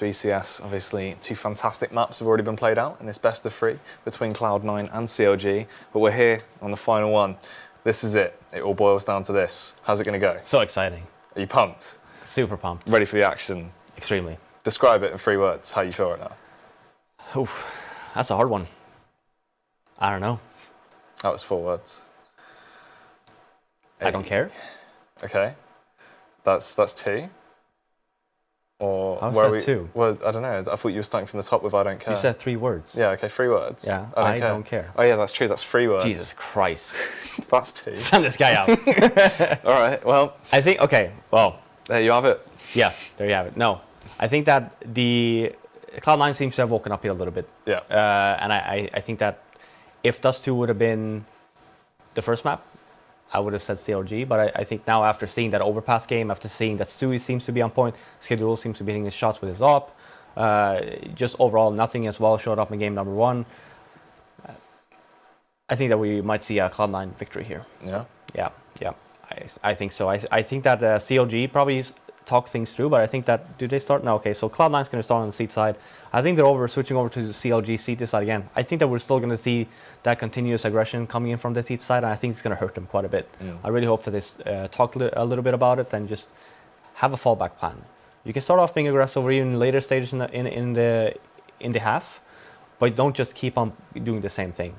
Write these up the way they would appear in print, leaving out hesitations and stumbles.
to ECS. Obviously, two fantastic maps have already been played out in this best of 3 between Cloud9 and CLG, but we're here on the final one. This is it. It all boils down to this. How's it going to go? So exciting. Are you pumped? Super pumped. Ready for the action? Extremely. Describe it in 3 words, how you feel right now. Oof, that's a hard one. I don't know. That was 4 words. I don't care. Okay. That's 2. Or How's where that we, 2? Well, I don't know. I thought you were starting from the top with I don't care. You said 3 words. Yeah, okay, 3 words. Yeah, I don't care. Oh yeah, that's true. That's 3 words. Jesus Christ. That's 2. Send this guy out. All right, well. I think, okay, well. There you have it. Yeah, there you have it. No, I think that the Cloud9 seems to have woken up here a little bit. Yeah. And I think that if Dust2 would have been the first map, I would have said CLG, but I think now after seeing that overpass game, after seeing that Stewie seems to be on point, Skadoodle seems to be hitting his shots with his op, just overall nothing as well showed up in game number 1. I think that we might see a Cloud9 victory here. Yeah? Yeah. I think so. I think that CLG probably talk things through, but I think that, do they start? No, okay, so Cloud9's going to start on the seat side. I think they're switching over to the CLG seat side again. I think that we're still going to see that continuous aggression coming in from the seat side, and I think it's going to hurt them quite a bit. I really hope that they talk a little bit about it and just have a fallback plan. You can start off being aggressive or even later stages in the half, but don't just keep on doing the same thing.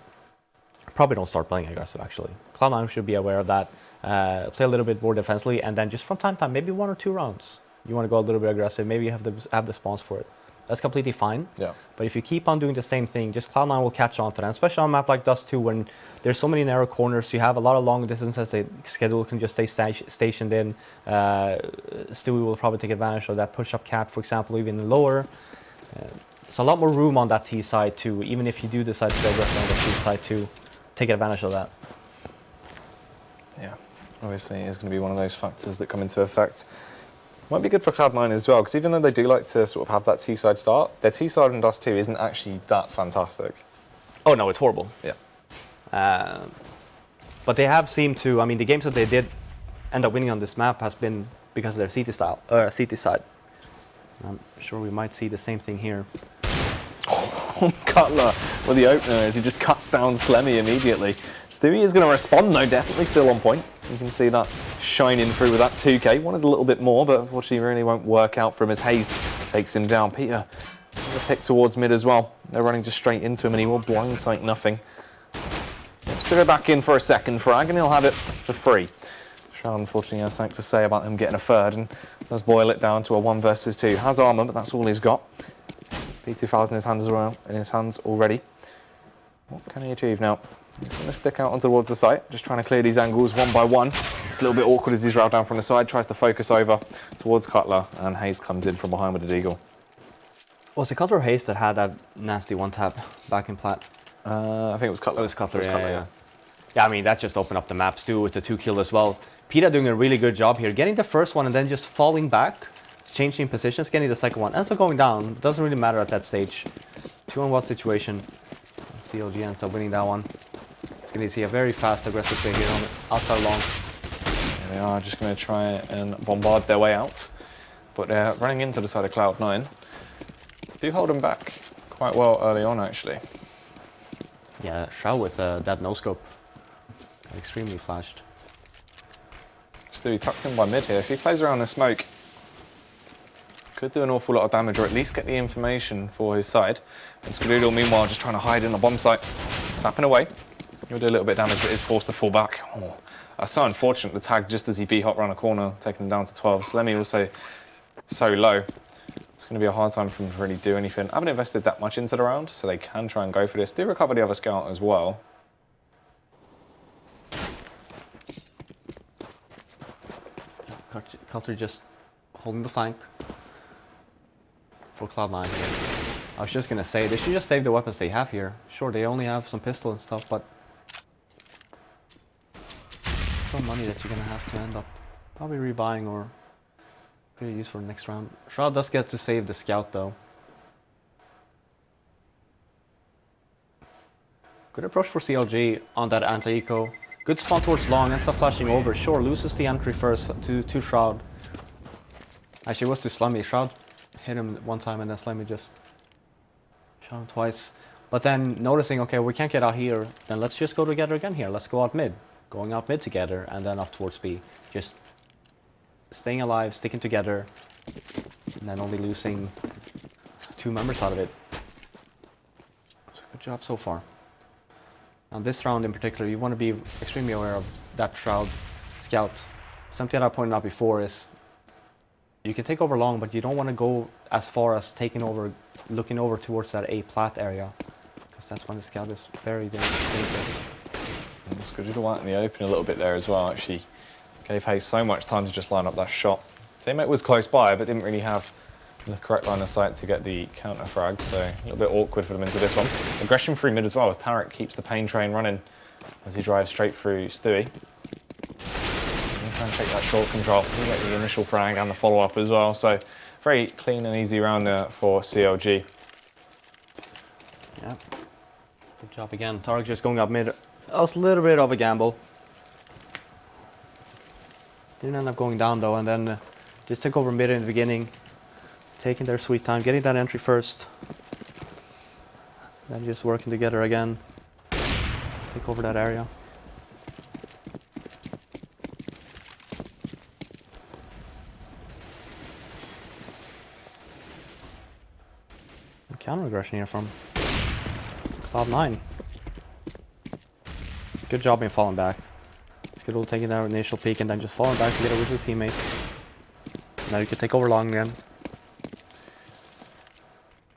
Probably don't start playing aggressive, actually. Cloud9 should be aware of that. Play a little bit more defensively, and then just from time to time, maybe 1 or 2 rounds, you want to go a little bit aggressive. Maybe you have the spawns for it. That's completely fine. Yeah. But if you keep on doing the same thing, just Cloud9 will catch on to that. Especially on a map like Dust2, when there's so many narrow corners, you have a lot of long distances. The Skadoodle can just stay stationed in. Stewie will probably take advantage of that push-up cat, for example, even lower. So a lot more room on that T side too. Even if you do decide to go aggressive on the T side too, take advantage of that. Yeah. Obviously, it's going to be one of those factors that come into effect. Might be good for Cloud9 as well, because even though they do like to sort of have that T-side start, their T-side in Dust 2 isn't actually that fantastic. Oh no, it's horrible. Yeah. But they have seemed to, I mean, the games that they did end up winning on this map has been because of their CT side. I'm sure we might see the same thing here. Cutler with the opener as he just cuts down Slemmy immediately. Stewie is going to respond though, definitely still on point. You can see that shining through with that 2K. Wanted a little bit more, but unfortunately really won't work out for him as hazed takes him down. Pita, the pick towards mid as well. They're running just straight into him and he will blindsight nothing. Just to go back in for a second frag and he'll have it for free. Shroud unfortunately has something to say about him getting a third and does boil it down to a 1 versus 2. Has armor, but that's all he's got. P2000 in his hands as well, in his hands already. What can he achieve now? He's going to stick out onto towards the site, just trying to clear these angles 1 by 1. It's a little bit awkward as he's route down from the side, tries to focus over towards Cutler, and hazed comes in from behind with a deagle. Was it Cutler or hazed that had that nasty 1-tap back in plat? I think it was Cutler. It was Cutler, yeah. Yeah, I mean, that just opened up the maps too with the 2-kill as well. Pita doing a really good job here, getting the first one and then just falling back. Changing positions, getting the second one, ends up going down. Doesn't really matter at that stage. 2-on-1 situation. CLG ends up winning that one. It's going to see a very fast, aggressive play here on the outside long. They are just going to try and bombard their way out. But they're running into the side of Cloud9. Do hold them back quite well early on, actually. Yeah, Shroud with that no-scope. Extremely flashed. Stewie tucked in by mid here. If he plays around the smoke, could do an awful lot of damage, or at least get the information for his side. And Skadoodle, meanwhile, just trying to hide in the bomb site. Tapping away. He'll do a little bit of damage, but is forced to fall back. Oh, that's so unfortunate, the tag just as he B-hop around a corner, taking him down to 12. Slemmy also so low. It's going to be a hard time for him to really do anything. I haven't invested that much into the round, so they can try and go for this. Do recover the other scout as well. Cutler just holding the flank for Cloud9 here. I was just gonna say, they should just save the weapons they have here. Sure, they only have some pistol and stuff, but some money that you're gonna have to end up probably rebuying or could use for the next round. Shroud does get to save the scout though. Good approach for CLG on that anti-eco. Good spawn towards long, ends up flashing over. Sure, loses the entry first to Shroud. Actually, it was to Slemmy. Shroud hit him one time and then Slemmy just shot him twice. But then noticing, okay, we can't get out here, then let's just go together again here. Let's go out mid. Going out mid together and then up towards B. Just staying alive, sticking together, and then only losing 2 members out of it. So good job so far. Now this round in particular, you want to be extremely aware of that shroud scout. Something that I pointed out before is you can take over long, but you don't want to go as far as taking over, looking over towards that A plat area, because that's when the scout is very, very dangerous. Skadoodle out in the open a little bit there as well, actually. Gave hazed so much time to just line up that shot. Teammate was close by, but didn't really have the correct line of sight to get the counter frag, so a little bit awkward for them into this one. Aggression through mid as well, as Tarik keeps the pain train running as he drives straight through Stewie. Try and take that short control, we get the initial frag and the follow-up as well, so very clean and easy round there for CLG. Yeah, good job again. Tarik just going up mid. That was a little bit of a gamble. Didn't end up going down though, and then just took over mid in the beginning, taking their sweet time, getting that entry first, then just working together again, take over that area. Counter aggression here from Cloud9. Good job in falling back. Skadoodle taking that initial peek and then just falling back together with his teammate. Now you can take over long again.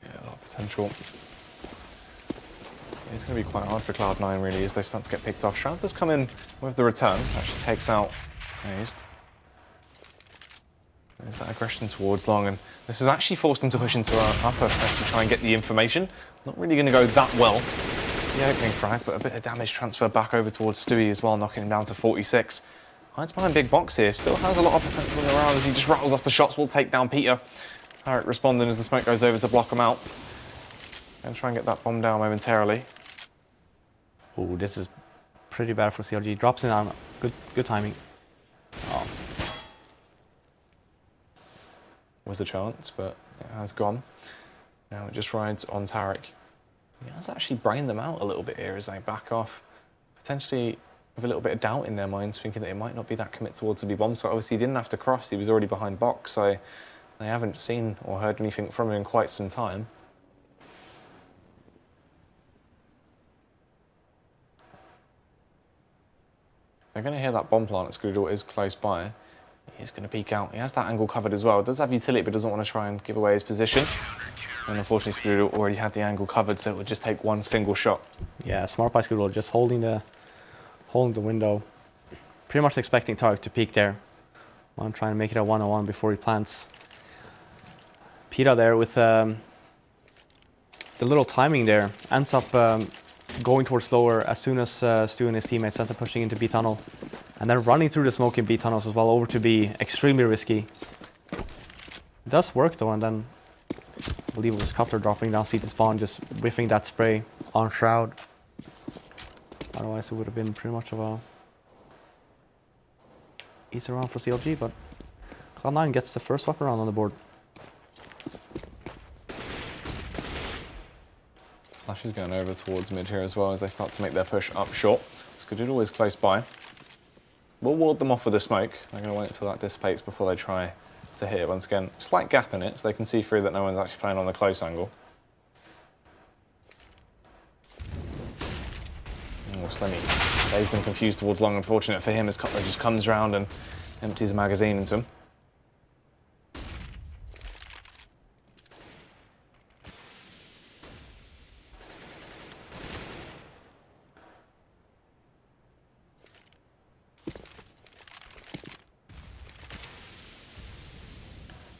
Yeah, a lot of potential. It's going to be quite hard for Cloud9 really as they start to get picked off. Shroud does come in with the return, actually takes out hazed. There's that aggression towards long, and this has actually forced them to push into our upper to try and get the information. Not really going to go that well. The opening frag, but a bit of damage transfer back over towards Stewie as well, knocking him down to 46. Hides behind big box here, still has a lot of potential around as he just rattles off the shots. Will take down Pita. Faruk responding as the smoke goes over to block him out. Going to try and get that bomb down momentarily. Oh, this is pretty bad for CLG. Drops it down. Good timing. Oh. Was a chance, but it has gone. Now it just rides on Tarik. He has actually brained them out a little bit here as they back off. Potentially with a little bit of doubt in their minds, thinking that it might not be that commit towards the B bomb. So obviously he didn't have to cross, he was already behind box, so they haven't seen or heard anything from him in quite some time. They're going to hear that bomb plant at Skadoodle is close by. He's going to peek out. He has that angle covered as well. Does have utility, but doesn't want to try and give away his position. And unfortunately, Skadoodle already had the angle covered, so it would just take one single shot. Yeah, smart by Skadoodle, just holding the window. Pretty much expecting Tarik to peek there. I'm trying to make it a 1-on-1 before he plants. Pita there with the little timing there. Ends up going towards lower as soon as Stu and his teammates ends up pushing into B tunnel. And then running through the smoke in B tunnels as well over to B. Extremely risky. It does work though, and then I believe it was Cutler dropping down CT spawn, just whiffing that spray on Shroud. Otherwise it would have been pretty much of a easy round for CLG, but Cloud9 gets the first weapon round on the board. Flash is going over towards mid here as well as they start to make their push up short. Skadoodle is close by. We'll ward them off with the smoke. They're going to wait until that dissipates before they try to hit. Once again, slight gap in it so they can see through that no one's actually playing on the close angle. Oh, Slemmy dazed and confused towards long. Unfortunate for him as Cutler just comes round and empties a magazine into him.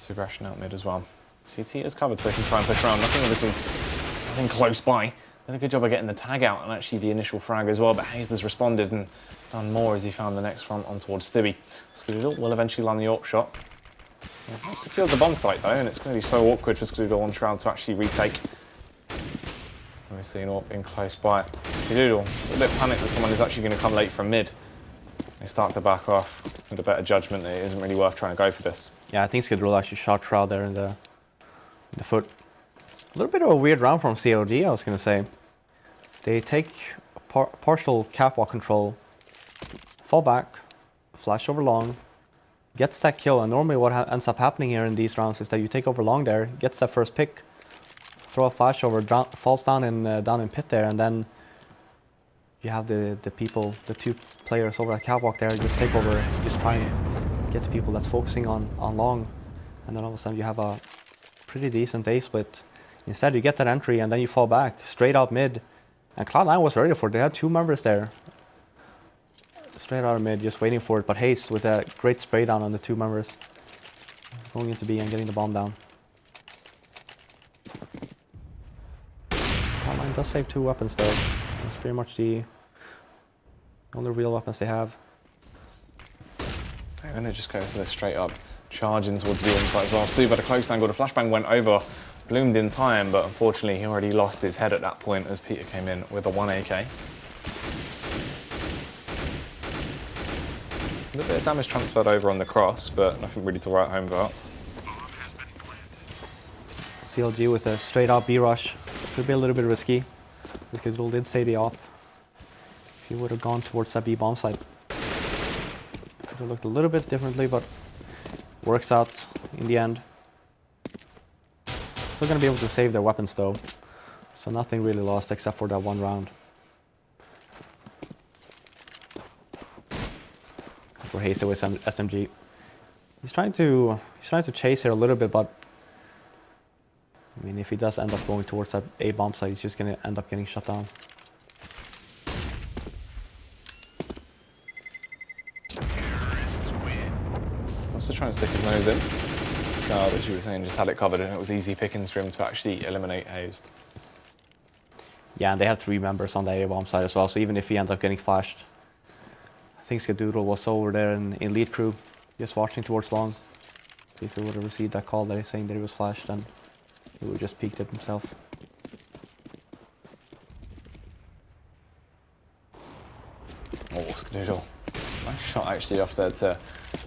Aggression out mid as well. CT is covered so they can try and push around. Nothing close by. Done a good job of getting the tag out and actually the initial frag as well, but hazed has responded and done more as he found the next front on towards Stewie. Skadoodle will eventually land the AWP shot. Yeah, secured the bomb site though, and it's going to be so awkward for Skadoodle on Shroud to actually retake. We're seeing AWP in close by. Skadoodle, a little bit panicked that someone is actually going to come late from mid. They start to back off with a better judgment that it isn't really worth trying to go for this. Yeah, I think Skadoodle actually shot Shroud there in the the foot. A little bit of a weird round from CLG, I was going to say. They take partial catwalk control, fall back, flash over long, gets that kill, and normally what ends up happening here in these rounds is that you take over long there, gets that first pick, throw a flash over, falls down in pit there, and then you have the two players over at catwalk there just take over, just try and get the people that's focusing on long, and then all of a sudden you have a pretty decent A split. Instead you get that entry and then you fall back straight out mid, and Cloud9 was ready for it. They had two members there straight out of mid just waiting for it, but hazed with a great spray down on the two members going into B and getting the bomb down. Cloud9 does save two weapons though. That's pretty much the only real weapons they have. They're going to just go for this straight up charging towards the side as well. Stu had a close angle. The flashbang went over, bloomed in time, but unfortunately he already lost his head at that point as Pita came in with a 1 AK. A little bit of damage transferred over on the cross, but nothing really to write home about. CLG with a straight up B rush. Could be a little bit risky. Skadoodle did say the op. If he would have gone towards that B bomb site, could have looked a little bit differently, but works out in the end. Still gonna be able to save their weapons though, so nothing really lost except for that one round. For hazed with SMG, he's trying to chase here a little bit, but I mean, if he does end up going towards that A bomb site, he's just gonna end up getting shut down. Also trying to stick his nose in. Shroud, as you were saying, just had it covered, and it was easy pickings for him to actually eliminate hazed. Yeah, and they had three members on the A bomb side as well, so even if he ends up getting flashed, I think Skadoodle was over there in lead crew, just watching towards long. So if he would have received that call that he's saying that he was flashed, then he would have just peeked it himself. Oh, Skadoodle. Nice shot actually off there to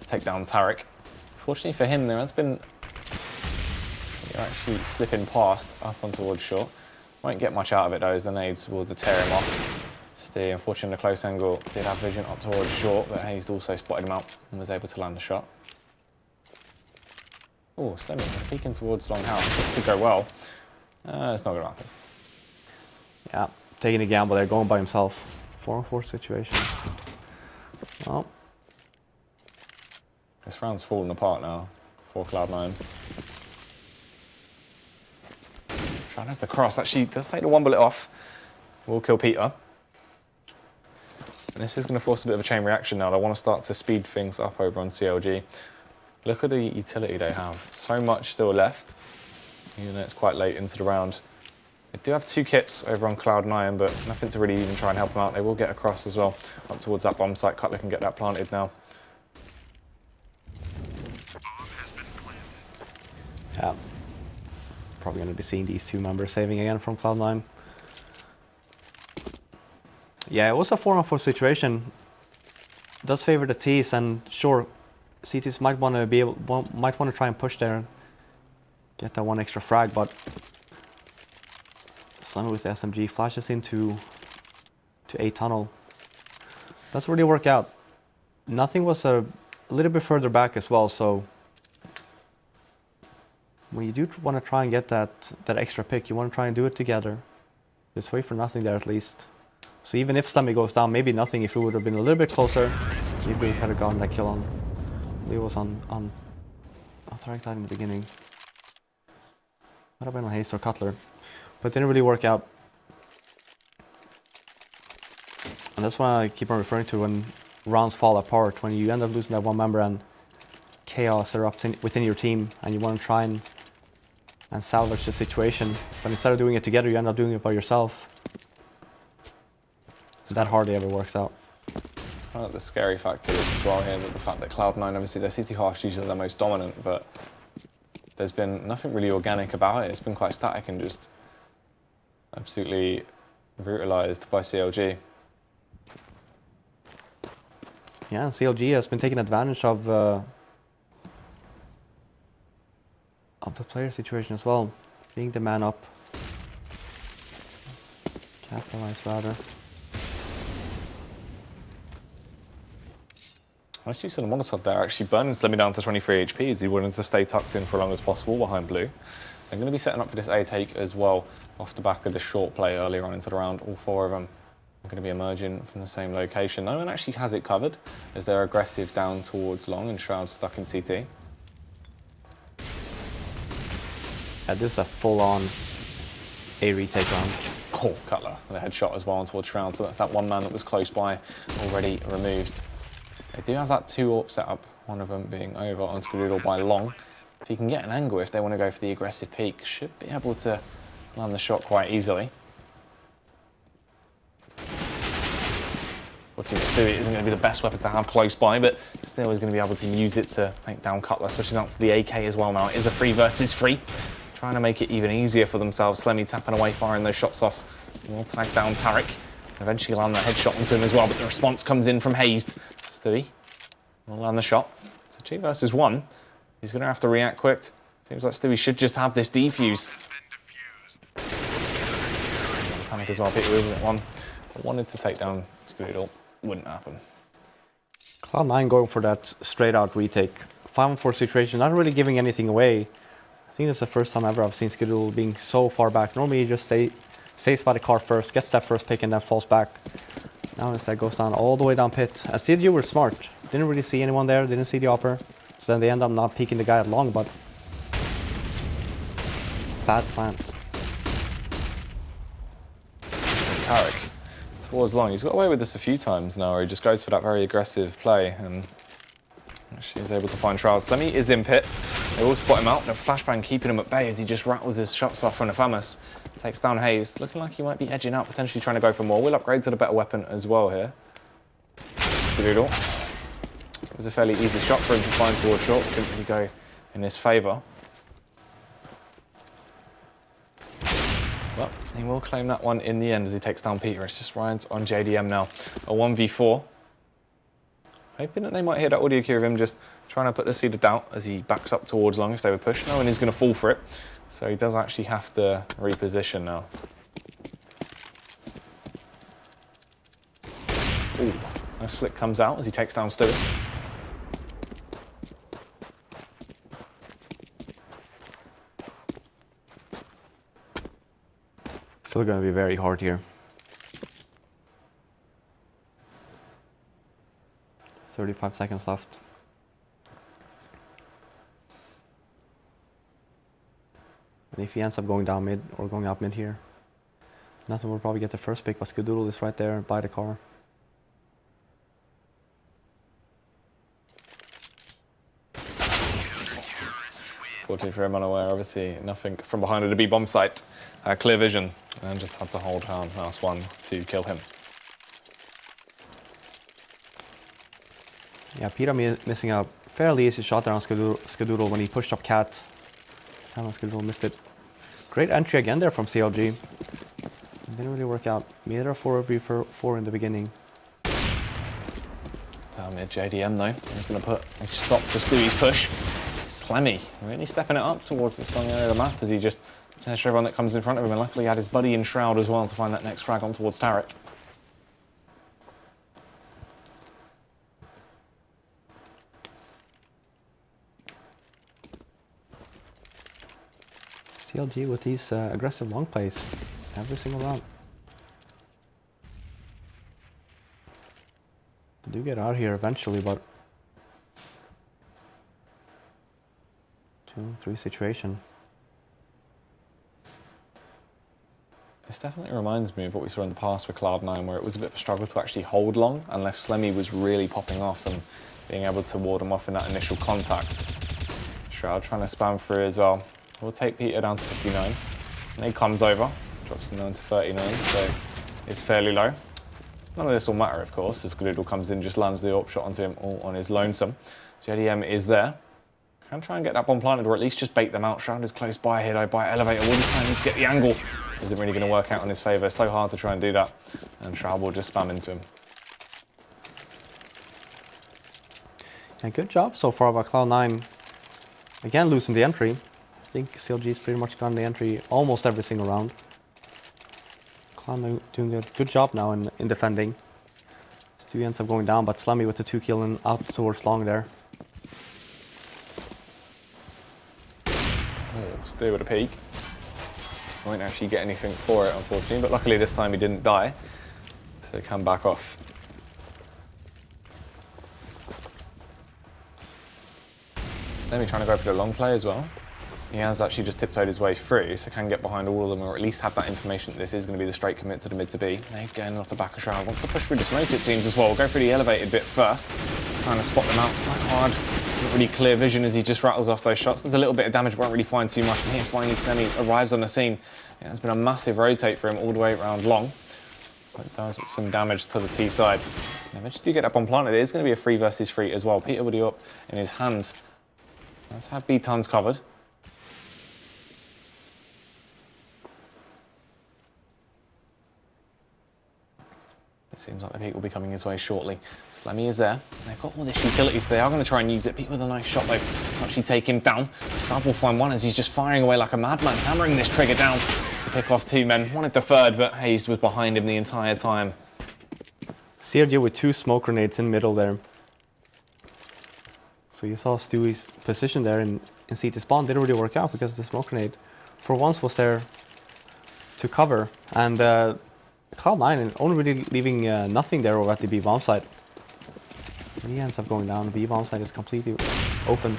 take down Tarik. Fortunately for him, there has been actually slipping past up on towards short. Won't get much out of it though, as the nades will tear him off. Steve, unfortunately, in a close angle, did have vision up towards short, but hazed also spotted him out and was able to land a shot. Oh, Slemmy peeking towards long house. This could go well. It's not going to happen. Yeah, taking a gamble there, going by himself. 4-on-4 situation. Well, this round's falling apart now for Cloud9. Shroud has the cross. Actually, does take the one bullet off. Will kill Pita. And this is going to force a bit of a chain reaction now. They want to start to speed things up over on CLG. Look at the utility they have. So much still left. Even though it's quite late into the round. They do have two kits over on Cloud9, but nothing to really even try and help them out. They will get across as well, up towards that bomb site. Cutler can get that planted now. yeah. Probably going to be seeing these two members saving again from Cloud9. Yeah, it was a 4-on-4 situation. It does favor the T's, and sure, CTs might want to try and push there and get that one extra frag, but Slemmy with the SMG flashes into A tunnel. Doesn't really work out. Nothing was a little bit further back as well, so when you do want to try and get that extra pick, you want to try and do it together. Just wait for nothing there at least. So even if Slemmy goes down, maybe nothing. If it would have been a little bit closer, maybe we could have gotten that kill on. It was on Tarik died in the beginning. Might have been on hazed or Cutler, but it didn't really work out. And that's what I keep on referring to when rounds fall apart. When you end up losing that one member and chaos erupts within your team, and you want to try and salvage the situation, but instead of doing it together, you end up doing it by yourself. So that hardly ever works out. Kind of the scary factor is as well here, with the fact that Cloud9, obviously their city half usually the most dominant, but there's been nothing really organic about it. It's been quite static and just absolutely brutalized by CLG. Yeah, CLG has been taking advantage of of the player situation as well. Being the man up. Capitalize rather. Nice use of the Molotov there, actually burning Slemmy down to 23 HP as he wanted to stay tucked in for as long as possible behind blue. They're going to be setting up for this A take as well off the back of the short play earlier on into the round. All four of them are going to be emerging from the same location. No one actually has it covered as they're aggressive down towards long and Shroud stuck in CT. Yeah, this is a full-on A retake round. Oh, Cutler with a headshot as well on towards Shroud, so that's that one man that was close by already removed. They do have that 2-AWP setup, one of them being over on Skadoodle by long. If you can get an angle, if they want to go for the aggressive peek, should be able to land the shot quite easily. Stewie isn't going to be the best weapon to have close by, but still is going to be able to use it to take down Cutler, switches out to the AK as well now. It is a 3 versus 3, trying to make it even easier for themselves. Slemmy tapping away, firing those shots off. We'll tag down Tarik, eventually land the headshot onto him as well, but the response comes in from hazed. Stewie will land the shot. It's a 2 versus 1. He's going to have to react quick. Seems like Stewie should just have this defuse. Panic as well, Pita moving at one. But wanted to take down Skadoodle. Wouldn't happen. Cloud9 going for that straight out retake. 5-on-4 situation, not really giving anything away. I think this is the first time ever I've seen Skadoodle being so far back. Normally he just stays by the car first, gets that first pick and then falls back. Now instead goes down all the way down pit. As CLG were smart. Didn't really see anyone there, didn't see the upper. So then they end up not peeking the guy at long, but bad plans. Tarik towards long. He's got away with this a few times now, where he just goes for that very aggressive play and actually is able to find Shroud. Slemmy is in pit. They all spot him out. The flashbang keeping him at bay as he just rattles his shots off from the Famus. Takes down hazed. Looking like he might be edging out, potentially trying to go for more. Will upgrade to the better weapon as well here. Skadoodle. It was a fairly easy shot for him to find towards short. Didn't really go in his favour. But he will claim that one in the end as he takes down Pita. It's just Ryan's on JDM now. A 1v4. Hoping that they might hear that audio cue of him just trying to put the seed of doubt as he backs up towards long if they would push. No one is going to fall for it. So he does actually have to reposition now. Ooh, nice flick comes out as he takes down Stewie. Still going to be very hard here. 35 seconds left. And if he ends up going down mid or going up mid here, Latham will probably get the first pick, but Skadoodle is right there by the car. Fortunately for him, unaware, obviously nothing from behind it, a B-bomb site. Clear vision, and just had to hold down last one to kill him. Yeah, Pita missing a fairly easy shot there on Skadoodle when he pushed up Cat. And Skadoodle missed it. Great entry again there from CLG. Didn't really work out. Made it a 4v4 in the beginning. Mid JDM though. He's going to put a stop to Stewie's push. Slemmy really stepping it up towards the strong area of the map as he just finished everyone that comes in front of him, and luckily he had his buddy in Shroud as well to find that next frag on towards Tarik. CLG with these aggressive long plays every single round. They do get out here eventually, but 2-3 situation. This definitely reminds me of what we saw in the past with Cloud9, where it was a bit of a struggle to actually hold long unless Slemmy was really popping off and being able to ward him off in that initial contact. Shroud trying to spam through as well. We'll take Pita down to 59. And he comes over, drops him down to 39, so it's fairly low. None of this will matter, of course, as Skadoodle comes in, just lands the AWP shot onto him all on his lonesome. JDM is there. Can try and get that bomb planted, or at least just bait them out. Shroud is close by here, though, by elevator. Will just try and get the angle. Isn't really going to work out in his favour. So hard to try and do that. And Shroud will just spam into him. Yeah, good job so far by Cloud9. Again, losing the entry. think CLG's pretty much gotten the entry almost every single round. Cloud9 doing a good job now in defending. Stewie ends up going down, but Slemmy with the 2 kill and out towards long there. Oh, Stewie with a peek. Won't actually get anything for it, unfortunately, but luckily this time he didn't die, so he can back off. Slemmy trying to go for the long play as well. He has actually just tiptoed his way through, so can get behind all of them, or at least have that information that this is going to be the straight commit to the mid to B. They're getting off the back of Shroud. Wants to push through the smoke, it seems, as well. We'll go through the elevated bit first. Trying to spot them out quite hard. Not really clear vision as he just rattles off those shots. There's a little bit of damage, won't really find too much. And here finally Slemmy arrives on the scene. It has been a massive rotate for him all the way around long. But it does some damage to the T side. And eventually do get that bomb planted. It is going to be a 3 versus 3 as well. Pita will be up in his hands. Let's have B tons covered. It seems like the peak will be coming his way shortly. Slemmy is there. They've got all this utilities. They are going to try and use it. Pete with a nice shot, though. Actually take him down. Cobb will find one as he's just firing away like a madman, hammering this trigger down to pick off 2 men. Wanted the third, but hazed was behind him the entire time. CLG with 2 smoke grenades in middle there. So you saw Stewie's position there in CT spawn didn't really work out because the smoke grenade for once was there to cover. And Cloud9 only really leaving nothing there over at the B bomb site. He ends up going down. The B bomb site is completely open.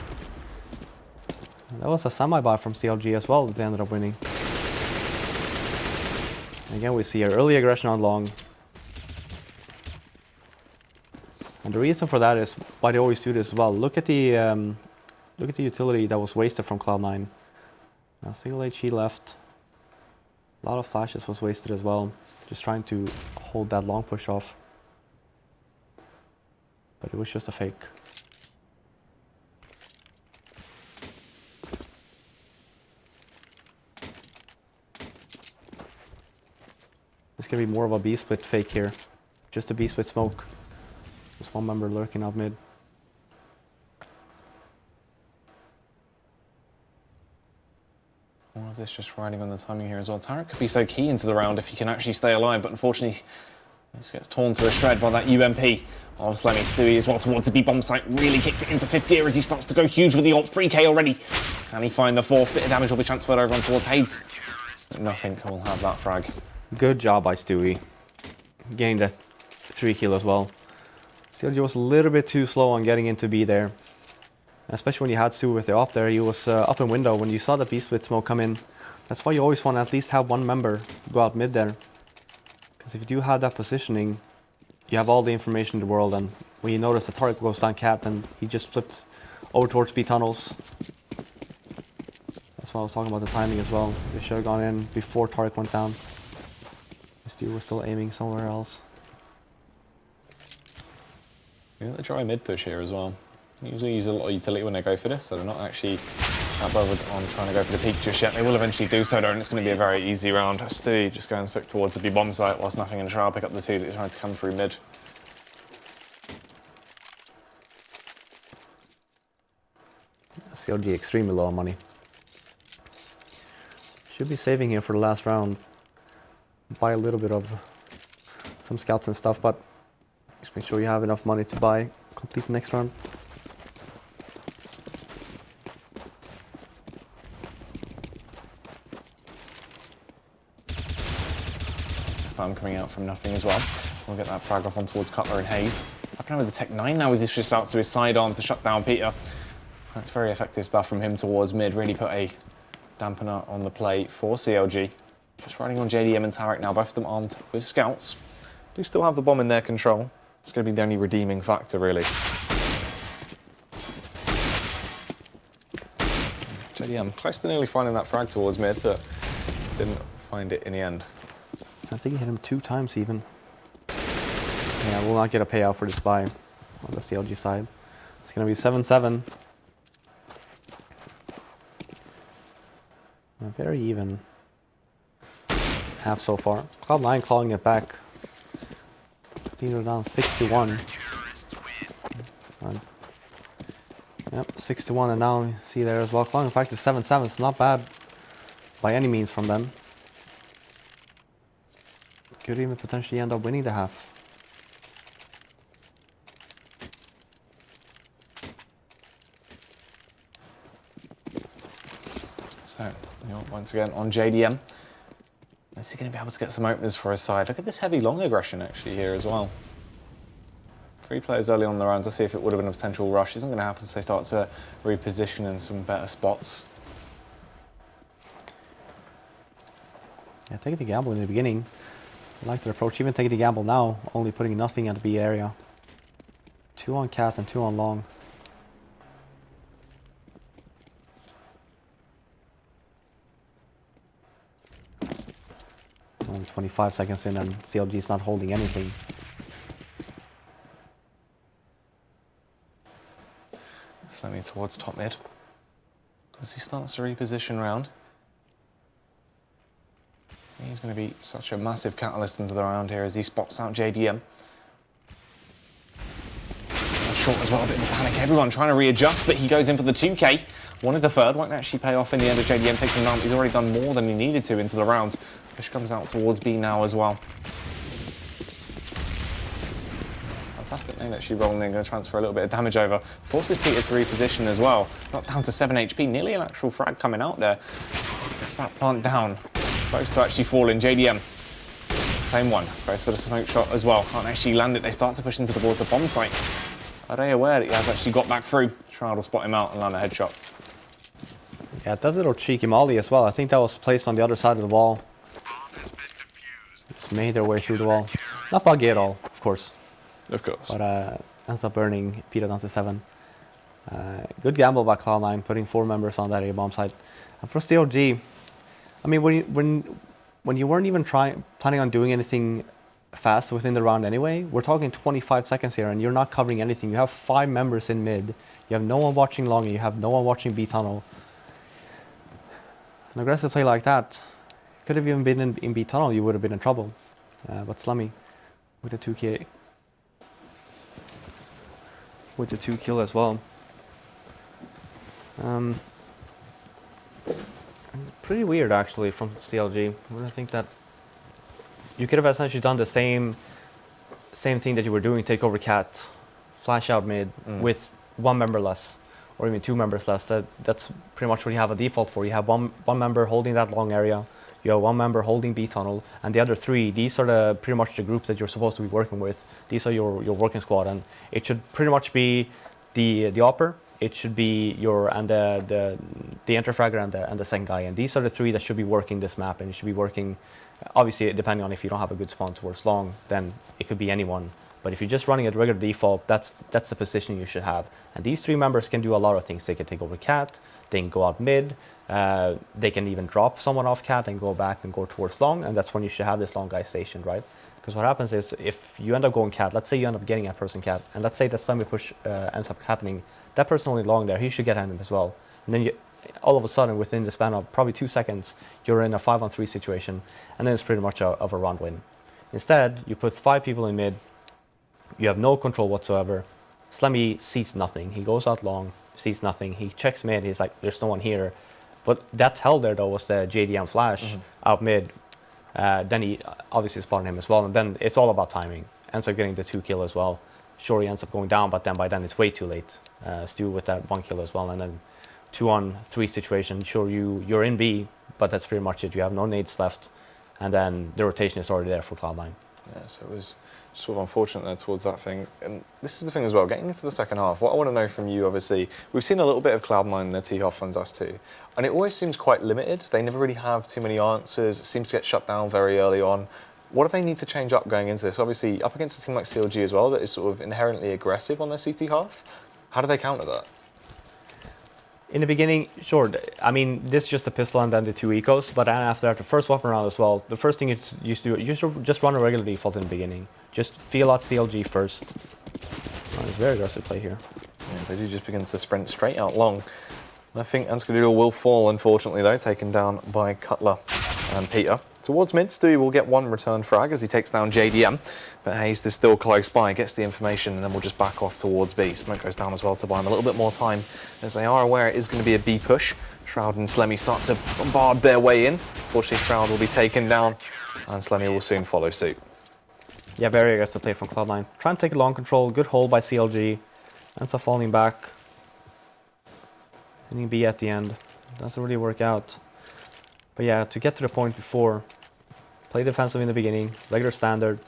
And that was a semi-buy from CLG as well that they ended up winning. And again, we see early aggression on long. And the reason for that is why they always do this as well. Look at the utility that was wasted from Cloud9. Now single HE left. A lot of flashes was wasted as well. Just trying to hold that long push off. But it was just a fake. This could be more of a B split fake here. Just a B split smoke. There's one member lurking out mid. All of this just riding on the timing here as well. Tarik could be so key into the round if he can actually stay alive, but unfortunately he just gets torn to a shred by that UMP of Slemmy. Stewie as well towards the B bomb site. Really kicked it into 5th gear as he starts to go huge with the ult. 3k already. Can he find the 4th? Bit of damage will be transferred over on towards hazed. Nothing will have that frag. Good job by Stewie. Gained a 3 kill as well. CLG was a little bit too slow on getting into B there. Especially when you had Stewie with the op there, he was up in window when you saw the B split smoke come in. That's why you always want to at least have one member go out mid there. Because if you do have that positioning, you have all the information in the world, and when you notice that Tarik goes down capped and he just flips over towards B tunnels. That's why I was talking about the timing as well. They should have gone in before Tarik went down. Stewie was still aiming somewhere else. Yeah, they try a mid push here as well. Usually use a lot of utility when they go for this, so they're not actually that bothered on trying to go for the peak just yet. They will eventually do so though, and it's going to be a very easy round. Stewie just going to towards the B bomb site whilst nothing in Shroud pick up the 2 that he's trying to come through mid. CLG extremely low on money. Should be saving here for the last round. Buy a little bit of some scouts and stuff, but just make sure you have enough money to buy, complete the next round. Spam coming out from nothing as well. We'll get that frag off on towards Cutler and hazed. Happening with the Tech 9 now as he switches out to his sidearm to shut down Pita. That's very effective stuff from him towards mid. Really put a dampener on the play for CLG. Just running on JDM and Tarik now, both of them armed with scouts. Do still have the bomb in their control. It's going to be the only redeeming factor, really. JDM close to nearly finding that frag towards mid, but didn't find it in the end. I think he hit him 2 times even. Yeah, we'll not get a payout for this buy on the CLG side. It's going to be 7-7. Very even. Half so far. Cloud9 clawing it back. They're down 6-1. Yep, 6-1, and now you see there as well. Climbing back to 7-7. It's not bad by any means from them. Could even potentially end up winning the half. So, once again on JDM. Is he going to be able to get some openers for his side? Look at this heavy long aggression actually here as well. 3 players early on the round to see if it would have been a potential rush. Isn't going to happen, so they start to reposition in some better spots. Yeah, taking the gamble in the beginning. I like their approach. Even taking the gamble now, only putting nothing at the B area. 2 on cat and 2 on long. Only 25 seconds in and CLG is not holding anything. Slemmy towards top mid. As he starts to reposition round. He's going to be such a massive catalyst into the round here as he spots out JDM. Short as well, a bit of a panic. Everyone trying to readjust, but he goes in for the 2K. Wanted the third, won't actually pay off in the end of JDM takes him down. He's already done more than he needed to into the round. Push comes out towards B now as well. Fantastic thing that she rolling in, going to transfer a little bit of damage over. Forces Pita to reposition as well. Not down to 7 HP, nearly an actual frag coming out there. Gets that plant down. Close to actually falling. JDM. Claim 1. Goes for the smoke shot as well. Can't actually land it. They start to push into the water bomb site. Are they aware that he has actually got back through? Shroud will spot him out and land a headshot. Yeah, that little cheeky molly as well. I think that was placed on the other side of the wall. Just made their way through the wall. Not buggy at all, of course. Of course. But ends up burning Pita down to 7. Good gamble by Cloud9, putting 4 members on that A bomb site. And for CLG, I mean, when you weren't even planning on doing anything fast within the round anyway, we're talking 25 seconds here, and you're not covering anything. You have 5 members in mid. You have no one watching long, and you have no one watching B tunnel. An aggressive play like that could have even been in B tunnel. You would have been in trouble. But Slemmy with the 2K. With the 2 kill as well. Pretty weird actually from CLG. I think that you could have essentially done the same thing that you were doing, take over cat, flash out mid with 1 member less, or even 2 members less. That's pretty much what you have a default for. You have one member holding that long area, you have 1 member holding B tunnel, and the other 3, these are pretty much the group that you're supposed to be working with. These are your working squad, and it should pretty much be the upper. It should be the interfragger and the second guy, and these are the 3 that should be working this map, and you should be working. Obviously, depending on if you don't have a good spawn towards long, then it could be anyone. But if you're just running at regular default, that's the position you should have. And these 3 members can do a lot of things. They can take over cat, they can go out mid, they can even drop someone off cat and go back and go towards long, and that's when you should have this long guy stationed, right? Because what happens is, if you end up going cat, let's say you end up getting a person cat, and let's say that semi push ends up happening, that person only long there, he should get him as well. And then all of a sudden, within the span of probably 2 seconds, you're in a 5-on-3 situation, and then it's pretty much of a round win. Instead, you put 5 people in mid, you have no control whatsoever. Slemmy sees nothing. He goes out long, sees nothing. He checks mid, he's like, there's no one here. But that tell there, though, was the JDM flash out mid. Then he obviously spotted him as well, and then it's all about timing. Ends up getting the 2 kill as well. Sure, he ends up going down, but then by then it's way too late. Stu with that 1 kill as well, and then 2-on-3 situation. Sure, you're in B, but that's pretty much it. You have no nades left, and then the rotation is already there for Cloud9. Yeah, so it was sort of unfortunate there towards that thing. And this is the thing as well, getting into the second half, what I want to know from you, obviously, we've seen a little bit of Cloud9 in their T-Half and us too, and it always seems quite limited. They never really have too many answers. It seems to get shut down very early on. What do they need to change up going into this? Obviously, up against a team like CLG as well, that is sort of inherently aggressive on their CT half. How do they counter that? In the beginning, sure. I mean, this is just a pistol and then the 2 ecos, but then after that, the first weapon round as well, the first thing you should just run a regular default in the beginning. Just feel out CLG first. Oh, it's very aggressive play here. Yeah, they do just begin to sprint straight out long. I think Skadoodle will fall, unfortunately, though, taken down by Cutler and Pita. Towards mid, Stewie will get one return frag as he takes down JDM, but hazed is still close by, gets the information, and then we'll just back off towards B. Smoke goes down as well to buy him a little bit more time, as they are aware it is going to be a B push. Shroud and Slemmy start to bombard their way in. Fortunately, Shroud will be taken down, and Slemmy will soon follow suit. Yeah, very aggressive play from Cloud9. Trying to take long control, good hold by CLG. Ends up falling back. Hitting B at the end. Doesn't really work out. But yeah, to get to the point before, play defensive in the beginning, regular standard,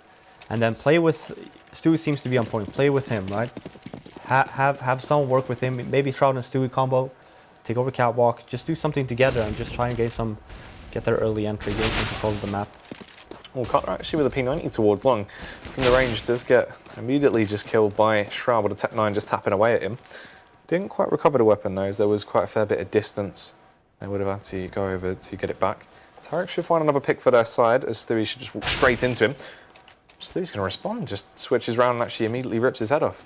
and then play with, Stewie seems to be on point, play with him, right? Have someone work with him, maybe Shroud and Stewie combo, take over catwalk, just do something together and just try and get their early entry, get some control of the map. Well, Cutler actually with a P90 towards long. From the range does get immediately just killed by Shroud with a Tech9 just tapping away at him. Didn't quite recover the weapon though, as there was quite a fair bit of distance they would have had to go over to get it back. Tarik should find another pick for their side, as Stewie should just walk straight into him. Stewie's going to respond, just switches around and actually immediately rips his head off.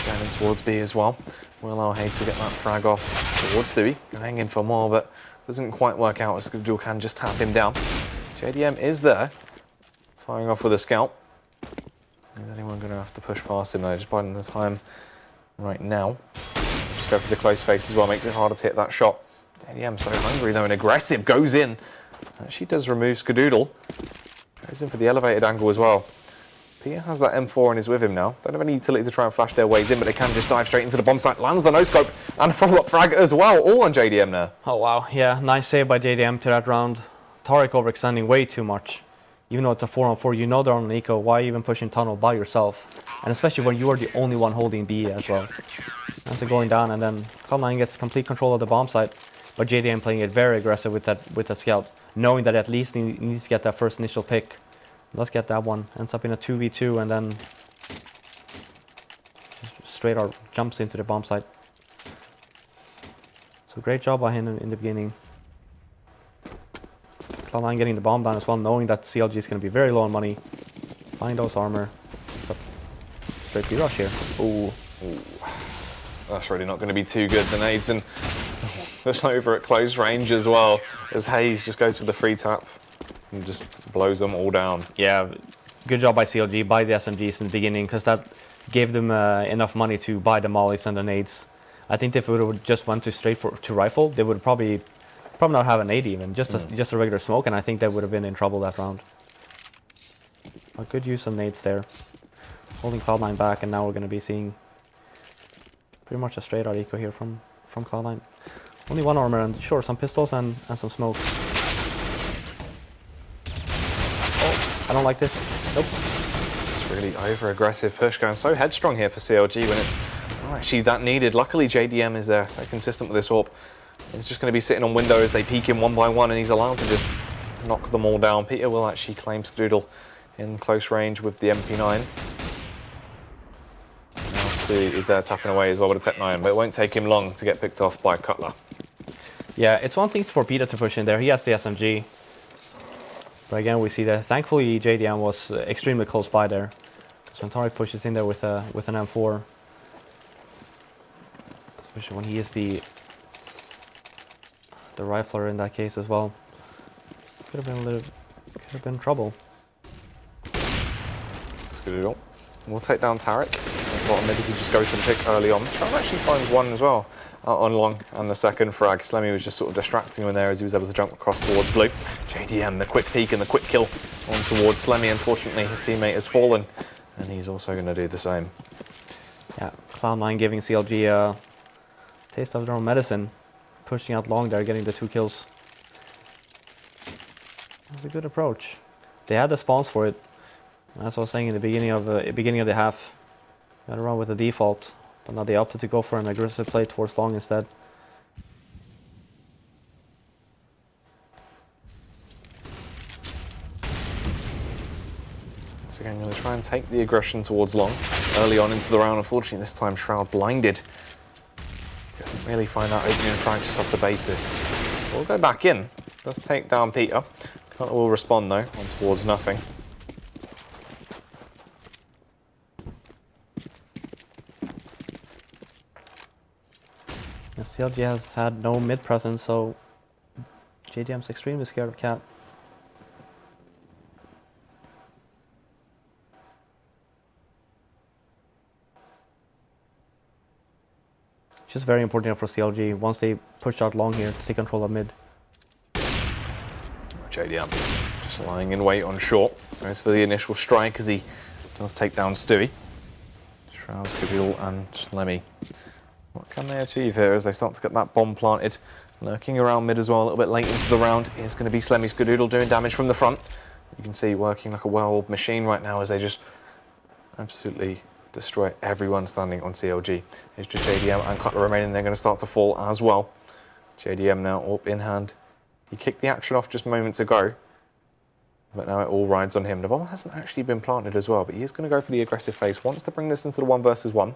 Going in towards B as well. Will allow hazed to get that frag off towards Stewie. Hanging for more, but doesn't quite work out as Skadoodle can just tap him down. JDM is there, firing off with a scout. Is anyone going to have to push past him though? Just biding the time right now. Just go for the close face as well, makes it harder to hit that shot. JDM so hungry though and aggressive, goes in. Actually does remove Skadoodle. Goes in for the elevated angle as well. Pita has that M4 and is with him now. Don't have any utility to try and flash their ways in, but they can just dive straight into the bomb site. Lands the no-scope and a follow-up frag as well, all on JDM there. Oh wow, yeah, nice save by JDM to that round. Tarik overextending way too much. Even though it's a 4-on-4, you know they're on an eco, why even pushing tunnel by yourself? And especially when you are the only one holding B as well. That's it going down, and then Cloud9 gets complete control of the bomb site, but JDM playing it very aggressive with that scout, knowing that at least he needs to get that first initial pick. Let's get that one. Ends up in a 2v2 and then just straight out jumps into the bomb site. So great job by him in the beginning. Cloud9 getting the bomb down as well, knowing that CLG is going to be very low on money. Find those armor. It's a straight B rush here. Ooh. That's really not going to be too good. The nades and just over at close range as well, as hazed just goes for the free tap and just blows them all down. Yeah, good job by CLG, buy the SMGs in the beginning, because that gave them enough money to buy the mollies and the nades. I think if it would have just went straight to rifle, they would probably not have a nade even, just a regular smoke, and I think they would have been in trouble that round. But good use of nades there. Holding Cloud9 back, and now we're going to be seeing pretty much a straight out eco here from Cloud9. Only one armor, and sure, some pistols and some smokes. Oh, I don't like this. Nope. It's really over-aggressive push, going so headstrong here for CLG when it's not actually that needed. Luckily, JDM is there, so consistent with this AWP. He's just going to be sitting on window as they peek him one by one, and he's allowed to just knock them all down. Pita will actually claim Skadoodle in close range with the MP9. Is there tapping away as well with a Tech9, but it won't take him long to get picked off by Cutler. Yeah, it's one thing for Pita to push in there. He has the SMG. But again, we see that thankfully JDM was extremely close by there. So when Tarik pushes in there with an M4, especially when he is the rifler in that case as well, could have been trouble. Skadoodle. We'll take down Tarik. Maybe he just goes for the pick early on. Shroud actually finds one as well on long, and the second frag. Slemmy was just sort of distracting him in there as he was able to jump across towards blue. JDM, the quick peek and the quick kill on towards Slemmy. Unfortunately, his teammate has fallen, and he's also going to do the same. Yeah, Cloud9 giving CLG a taste of their own medicine, pushing out long there, getting the 2 kills. That was a good approach. They had the spawns for it. That's what I was saying in the beginning of the half. Gotta run with the default, but now they opted to go for an aggressive play towards long instead. Once again, going to try and take the aggression towards long early on into the round. Unfortunately, this time Shroud blinded. Couldn't really find that opening in front just off the basis. We'll go back in. Let's take down Pita. Cutler will respond though, on towards nothing. CLG has had no mid presence, so JDM's extremely scared of Cat. Just very important for CLG once they push out long here to take control of mid. JDM just lying in wait on short. Goes for the initial strike as he does take down Stewie. Shroud, Skadoodle and Slemmy. What can they achieve here as they start to get that bomb planted? Lurking around mid as well a little bit late into the round is going to be Slemmy Skadoodle doing damage from the front. You can see working like a well-oiled machine right now as they just absolutely destroy everyone standing on CLG. Here's just JDM and Cutler remaining. They're going to start to fall as well. JDM now up in hand. He kicked the action off just moments ago, but now it all rides on him. The bomb hasn't actually been planted as well, but he is going to go for the aggressive face. Wants to bring this into the 1 versus 1.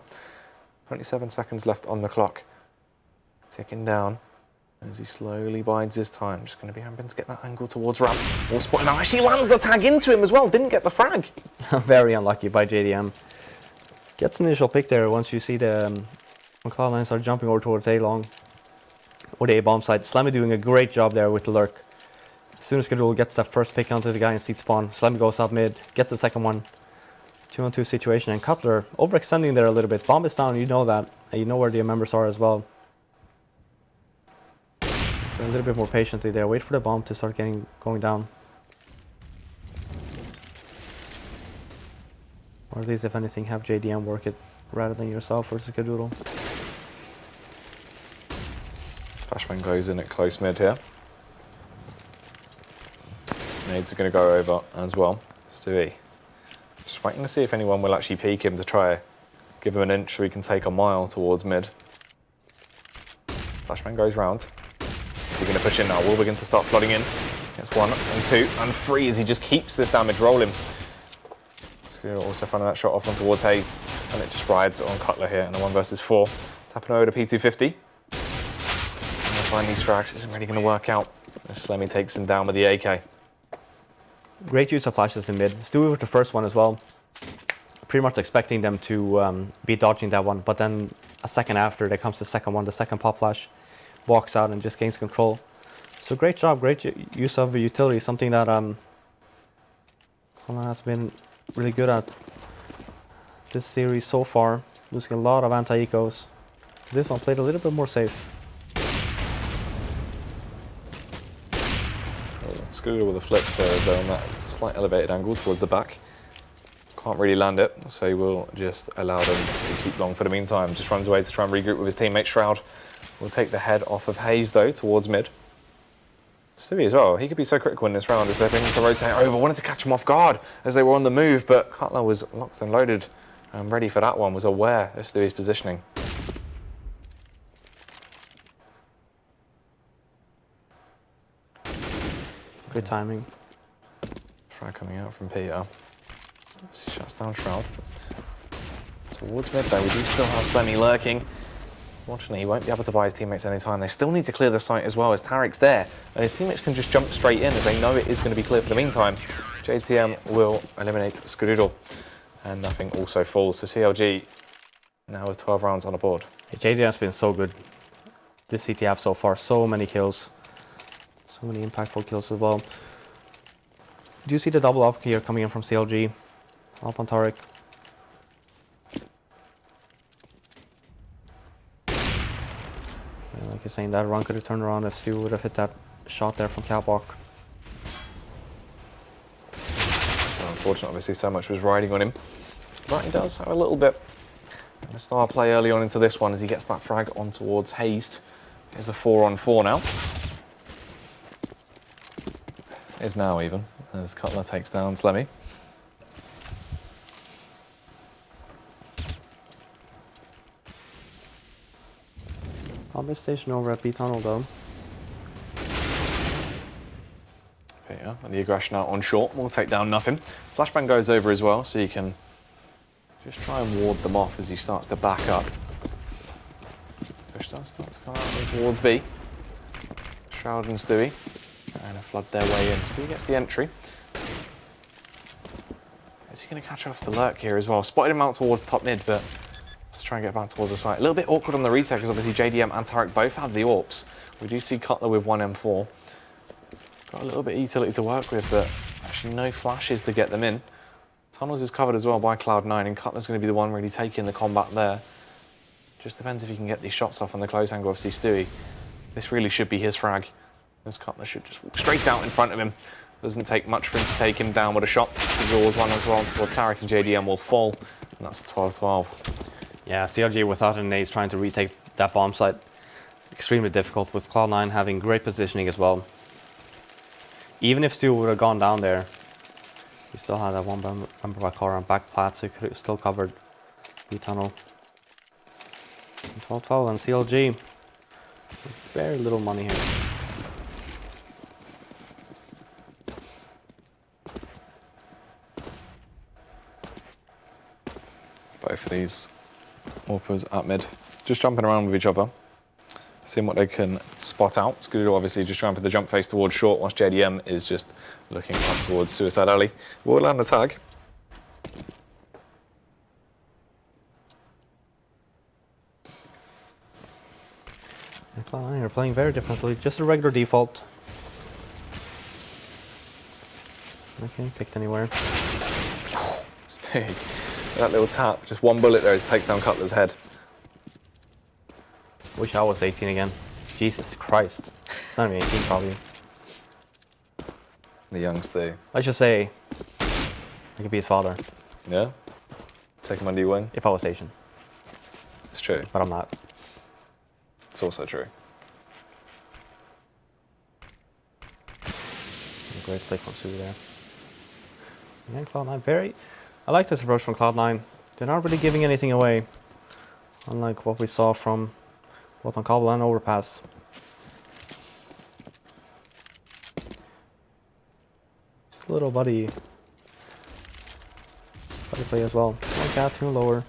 27 seconds left on the clock. Ticking down as he slowly bides his time. Just going to be hoping to get that angle towards ramp. All spotted now. Actually lands the tag into him as well. Didn't get the frag. Very unlucky by JDM. Gets an initial pick there once you see the when Cloud9 start jumping over towards A long or the A bomb side. Slemmy doing a great job there with the lurk. As soon as Skadoodle gets that first pick onto the guy in seat spawn, Slemmy goes up mid, gets the second one. 2-on-2 situation, and Cutler overextending there a little bit. Bomb is down, you know that, and you know where the members are as well. A little bit more patiently there. Wait for the bomb to start going down. Or at least, if anything, have JDM work it rather than yourself versus Skadoodle. Flashman goes in at close mid here. Nades are going to go over as well. Stewie. Just waiting to see if anyone will actually peek him to try give him an inch so he can take a mile towards mid. Flashman goes round. He's going to push in now. Will begin to start flooding in. Gets 1 and 2 and 3 as he just keeps this damage rolling. Also finding that shot off on towards hazed, and it just rides on Cutler here in the 1 versus 4. Tapping over to P250. And find these frags isn't really going to work out as Slemmy takes him down with the AK. Great use of flashes in mid. Stewie with the first one as well. Pretty much expecting them to be dodging that one, but then a second after there comes the second one, the second pop flash. Walks out and just gains control. So great job, great use of utility, something that Cloud9 has been really good at this series so far. Losing a lot of anti-ecos. This one played a little bit more safe. Skadoodle with the flips there as on that slight elevated angle towards the back. Can't really land it, so he will just allow them to keep long for the meantime. Just runs away to try and regroup with his teammate Shroud. Will take the head off of hazed though towards mid. Stewie as well, he could be so critical in this round as they're beginning to rotate over. Wanted to catch him off guard as they were on the move, but Cutler was locked and loaded and ready for that one, was aware of Stewie's positioning. Good timing. Frag coming out from Pita. He shuts down Shroud. Towards mid though, we do still have Slemmy lurking. Unfortunately, he won't be able to buy his teammates any time. They still need to clear the site as well as Tarik's there. And his teammates can just jump straight in as they know it is going to be clear for the meantime. JTM will eliminate Skadoodle. And nothing also falls to CLG. Now with 12 rounds on the board. Yeah, JDM's been so good this CTF so far. So many kills. So many impactful kills as well. Do you see the double up here coming in from CLG? Up on Tarik. Like you're saying, that run could have turned around if Stewie would have hit that shot there from catwalk. So unfortunately, obviously, so much was riding on him. But he does have a little bit of a star play early on into this one as he gets that frag on towards hazed. Here's a 4-on-4 now. Is now even, as Cutler takes down Slemmy. I'll be stationed over at B tunnel though. Pita, and the aggression out on short will take down nothing. Flashbang goes over as well, so you can just try and ward them off as he starts to back up. Push does start to come out towards B. Shroud and Stewie trying to flood their way in. Stewie gets the entry. Is he going to catch off the lurk here as well? Spotted him out towards top mid, but let's try and get back towards the site. A little bit awkward on the retake because obviously JDM and Tarik both have the AWPs. We do see Cutler with 1 M4. Got a little bit of utility to work with, but actually no flashes to get them in. Tunnels is covered as well by Cloud9, and Cutler's going to be the one really taking the combat there. Just depends if he can get these shots off on the close angle. Obviously, Stewie, this really should be his frag. This Cutler should just walk straight out in front of him. Doesn't take much for him to take him down with a shot. He draws one as well, so Tarik and JDM will fall, and that's a 12-12. Yeah, CLG without an ace trying to retake that bomb site. Extremely difficult with Cloud9 having great positioning as well. Even if Stewie would have gone down there, he still had that one bumper by car on back plat, so he could have still covered the tunnel. 12-12 and CLG. Very little money here. Both of these AWPers at mid, just jumping around with each other, seeing what they can spot out. Skadoodle obviously just trying for the jump face towards short, whilst JDM is just looking up towards Suicide Alley. Will land the tag. And Cloud9 are playing very differently, just a regular default. Not getting picked anywhere. Steve, that little tap, just one bullet there, just takes down Cutler's head. Wish I was 18 again. Jesus Christ. It's not even 18 probably. The young Steve. Let's just say I could be his father. Yeah? Take him under your wing? If I was Asian. It's true. But I'm not. It's also true. Great play from Sue there. Again, Cloud9 I like this approach from Cloud9. They're not really giving anything away. Unlike what we saw from both on Cobb and Overpass. Just a little buddy play as well. One cat, two lower.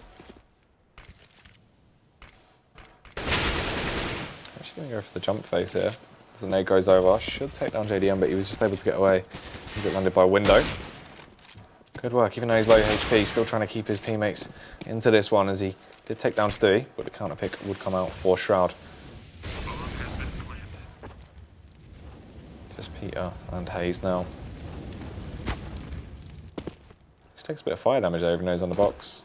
Actually going to go for the jump face here. As the nade goes over, should take down JDM, but he was just able to get away as it landed by window. Good work, even though he's low HP, still trying to keep his teammates into this one as he did take down Stewie, but the counter pick would come out for Shroud. Just Pita and Hazed now. She takes a bit of fire damage there, even though he's on the box.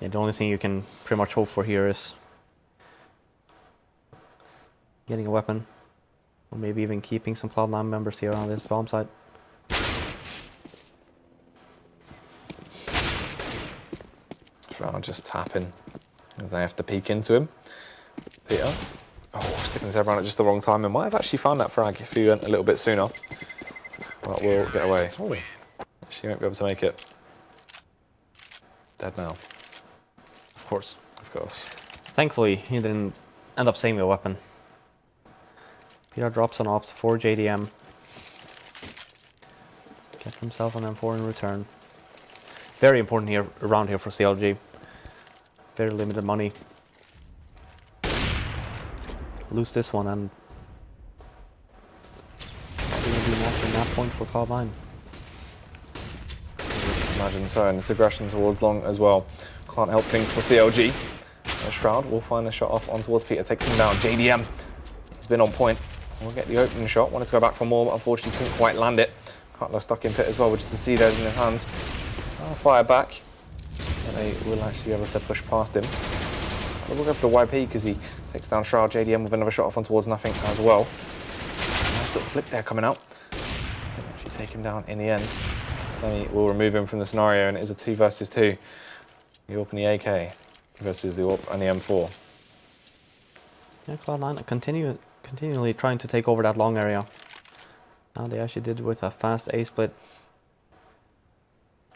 Yeah, the only thing you can pretty much hope for here is getting a weapon, or maybe even keeping some Cloud9 members here on this bomb site. Shroud just tapping as they have to peek into him. Pita, sticking his head around at just the wrong time, and might have actually found that frag if he went a little bit sooner. But will get away. She won't be able to make it. Dead now. Of course. Of course. Thankfully, he didn't end up saving a weapon. Pita drops an opt for JDM. Gets himself an M4 in return. Very important here around here for CLG. Very limited money. Lose this one and probably gonna be matching that point for Cloud9. Imagine so, and this aggression towards long as well. Can't help things for CLG. Shroud will find a shot off on towards Pita, takes him down. JDM, he's been on point. We'll get the opening shot. Wanted to go back for more, but unfortunately couldn't quite land it. Cutler stuck in pit as well, which is the seed in his hands. I'll fire back. And they will actually be able to push past him. We'll go for the YP because he takes down Shroud. JDM with another shot off on towards nothing as well. Nice little flip there coming out. Didn't actually take him down in the end. Slemmy will remove him from the scenario, and it is a 2 versus 2. The AWP and the AK versus the AWP and the M4. Yeah, Cloud9 continually trying to take over that long area. Now they actually did with a fast A split.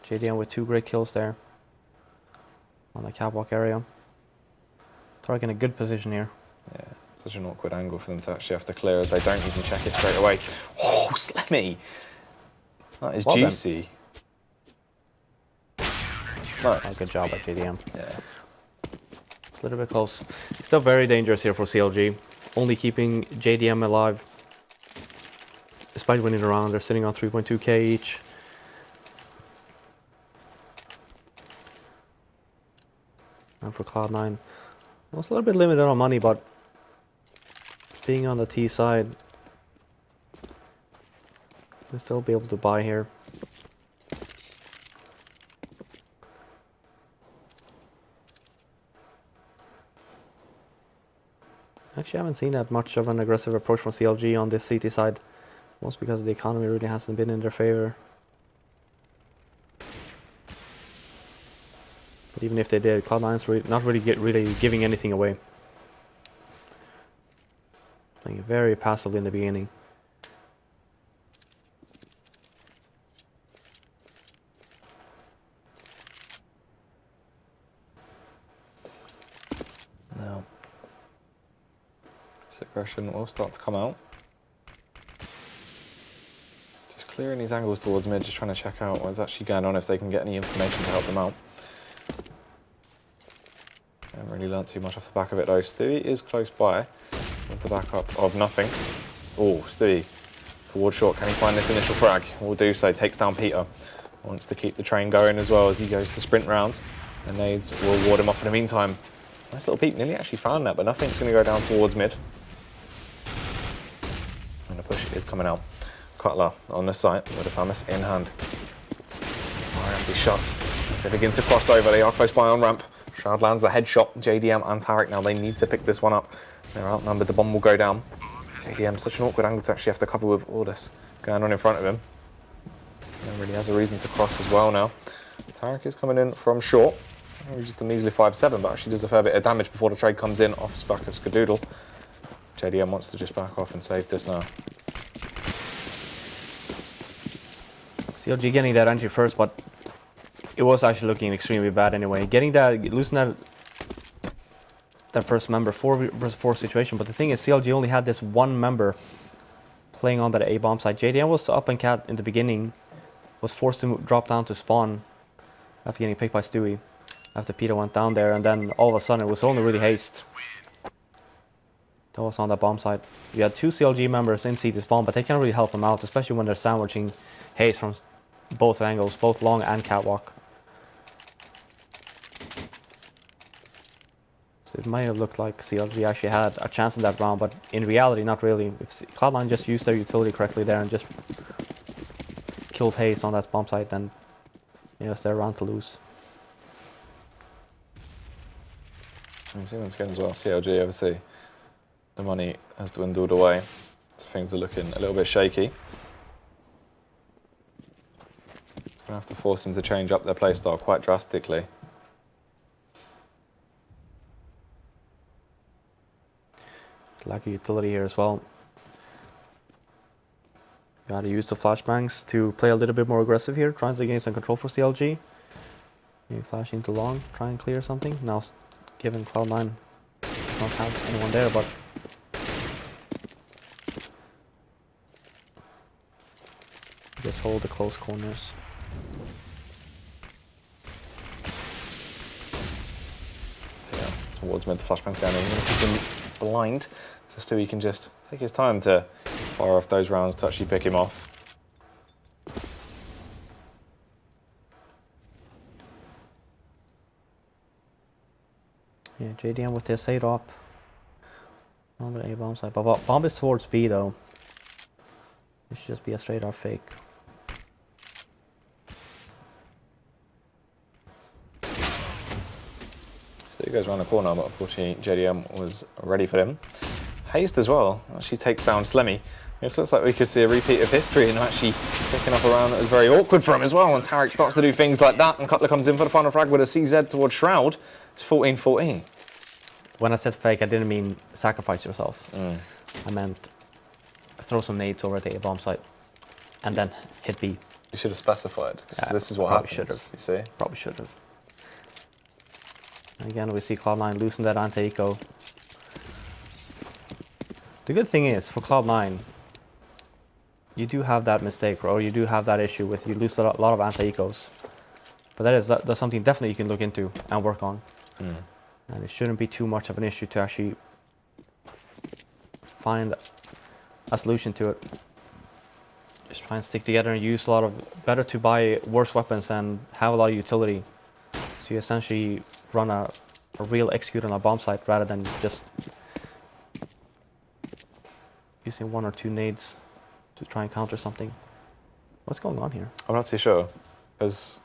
JDM with 2 great kills there on the catwalk area. Tarik in a good position here. Yeah, such an awkward angle for them to actually have to clear as they don't even check it straight away. Oh, Slemmy! That is well juicy. Nice. Oh, good job by JDM. Yeah. It's a little bit close. Still very dangerous here for CLG. Only keeping JDM alive. Despite winning the round, they're sitting on 3.2k each. And for Cloud9, was a little bit limited on money, but being on the T side, we'll still be able to buy here. Actually, I haven't seen that much of an aggressive approach from CLG on this CT side. Most because the economy really hasn't been in their favor. But even if they did, Cloud9's not really giving anything away. Playing very passively in the beginning. Now, this aggression will start to come out. Just clearing these angles towards mid, just trying to check out what's actually going on, if they can get any information to help them out. Haven't really learnt too much off the back of it though. Stewie is close by with the backup of nothing. Oh, Stewie towards short. Can he find this initial frag? Will do so. Takes down Pita. Wants to keep the train going as well as he goes to sprint round. The nades will ward him off in the meantime. Nice little peep. Nearly actually found that, but nothing's going to go down towards mid. And the push is coming out. Cutler on the site with a famous in hand. Fire these shots as they begin to cross over. They are close by on ramp. Shroud lands the headshot. JDM and Tarik now, they need to pick this one up. They're outnumbered, the bomb will go down. JDM, such an awkward angle to actually have to cover with all this going on in front of him. And really has a reason to cross as well now. Tarik is coming in from short. He's just a measly 5-7, but actually does a fair bit of damage before the trade comes in off the back of Skadoodle. JDM wants to just back off and save this now. CLG getting that entry first, but it was actually looking extremely bad anyway. Getting that, losing that first member 4 versus 4 situation. But the thing is, CLG only had this one member playing on that A bomb side. JDM was up and cat in the beginning, was forced to drop down to spawn after getting picked by Stewie. After Pita went down there, and then all of a sudden it was only really hazed that was on that bomb side. You had 2 CLG members in CT spawn, but they can't really help them out, especially when they're sandwiching haze from both angles, both long and catwalk. So it might have looked like CLG actually had a chance in that round, but in reality, not really. If Cloud9 just used their utility correctly there and just killed haze on that bomb site, then it's their round to lose. And see once again as well, CLG obviously, the money has dwindled away, so things are looking a little bit shaky. Gonna have to force them to change up their playstyle quite drastically. Lack of utility here as well. Gotta use the flashbangs to play a little bit more aggressive here, trying to gain some control for CLG. Maybe flashing too long, try and clear something. Now, given Cloud9 don't have anyone there, but just hold the close corners. Yeah, towards mid, the flashbang's down there. You're gonna keep him blind, so Stewie can just take his time to fire off those rounds to actually pick him off. Yeah, JDM with their side up on the A bomb side. But bomb is towards B though. It should just be a straight up fake. So he goes around the corner, but unfortunately JDM was ready for him. Hazed as well, actually takes down Slemmy. It looks like we could see a repeat of history and actually picking up a round that was very awkward for him as well. When Tarik starts to do things like that and Cutler comes in for the final frag with a CZ towards Shroud, it's 14-14. When I said fake, I didn't mean sacrifice yourself. I meant throw some nades over the A bomb site and then hit B. You should have specified. Yeah, this is what probably happens. Should have. You see? Probably should have. Again, we see Cloud9 losing that anti-eco. The good thing is, for Cloud9, you do have that mistake, or you do have that issue with you lose a lot of anti-ecos. But that's something definitely you can look into and work on. And it shouldn't be too much of an issue to actually find a solution to it. Just try and stick together and use a lot of, better to buy worse weapons and have a lot of utility. So you essentially run a a real execute on a bomb site rather than just using 1 or 2 nades to try and counter something. What's going on here? I'm not too sure. Has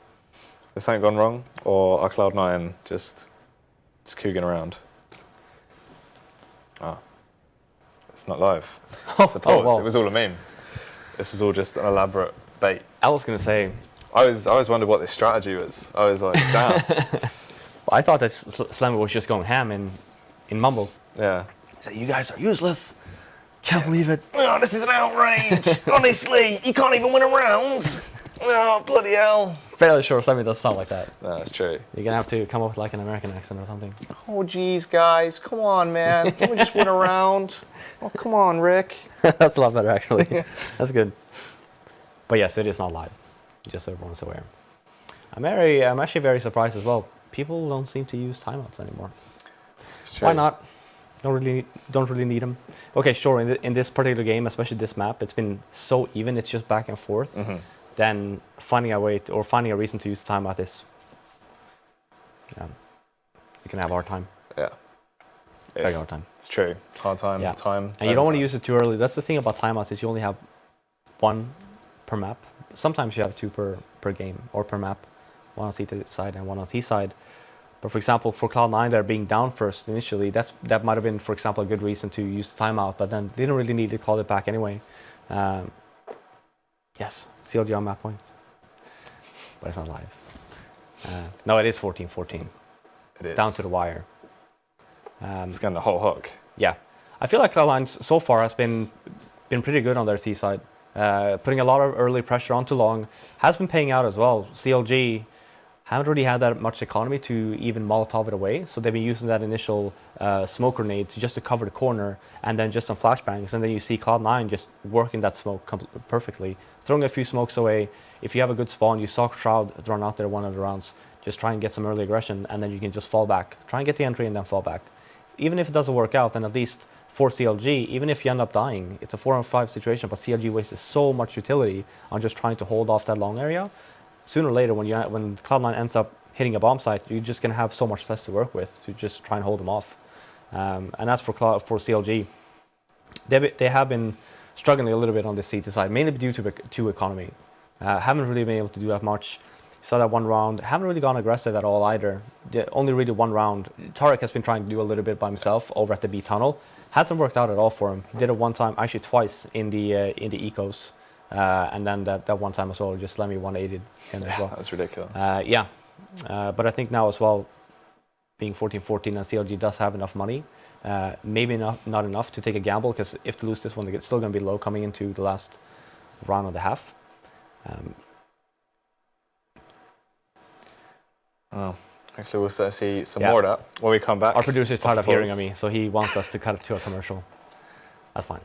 something gone wrong, or are Cloud9 just cooging around? Ah, it's not live. Suppose well. it was all a meme. This is all just an elaborate bait. I was gonna say. I always wondered what this strategy was. I was like, damn. I thought that Slemmy was just going ham in Mumble. Yeah. He said, "You guys are useless. Can't believe it." Oh, this is an outrage. Honestly, you can't even win a round. Oh, bloody hell. Fairly sure Slemmy does sound like that. No, that's true. You're gonna have to come up with like an American accent or something. Oh, geez, guys. Come on, man. Can we just win a round? Oh, come on, Rick. That's a lot better, actually. That's good. But yes, it is not live. Just so everyone's aware. I'm actually very surprised as well. People don't seem to use timeouts anymore. Why not? Don't really need them. Okay, sure. In this particular game, especially this map, it's been so even. It's just back and forth. Mm-hmm. Then finding a way or finding a reason to use timeout is, you can have hard time. Yeah. Very hard time. It's true. Hard time. Yeah. Time. And you don't want to use it too early. That's the thing about timeouts is you only have 1 per map. Sometimes you have 2 per game or per map. 1 on C side and 1 on T side. But for example, for Cloud9, they're being down first initially. That might have been, for example, a good reason to use the timeout, but then they didn't really need to call it back anyway. Yes, CLG on map point. But it's not live. No, it is 14-14. It is. Down to the wire. It's going the whole hook. Yeah. I feel like Cloud9 so far has been pretty good on their T side. Putting a lot of early pressure onto long has been paying out as well. CLG haven't really had that much economy to even Molotov it away, so they've been using that initial smoke grenade just to cover the corner, and then just some flashbangs, and then you see Cloud9 just working that smoke perfectly, throwing a few smokes away. If you have a good spawn, you saw Shroud thrown out there one of the rounds, just try and get some early aggression, and then you can just fall back. Try and get the entry and then fall back. Even if it doesn't work out, then at least for CLG, even if you end up dying, it's a 4-on-5 situation, but CLG wastes so much utility on just trying to hold off that long area. Sooner or later, when Cloud9 ends up hitting a bomb site, you're just going to have so much less to work with to just try and hold them off. And that's for CLG. They have been struggling a little bit on the CT side, mainly due to economy. Haven't really been able to do that much. Saw that 1 round. Haven't really gone aggressive at all either. Only really 1 round. Tarik has been trying to do a little bit by himself over at the B tunnel. Hasn't worked out at all for him. He did it 1 time, actually twice in the ecos. And then that 1 time as well, just Slemmy 180'd him as well. That's ridiculous. But I think now as well, being 14-14 and CLG does have enough money, maybe not enough to take a gamble, because if they lose this one, they're still going to be low coming into the last round and a half. Hopefully we'll start to see some more of that when we come back. Our producer is tired of hearing on me, so he wants us to cut it to a commercial. That's fine.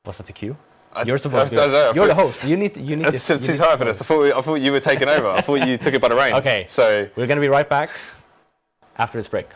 Was that the cue? You're supposed to. You're the host. You need to. It's too hard for this. I thought you were taking over. I thought you took it by the reins. Okay. So we're going to be right back after this break.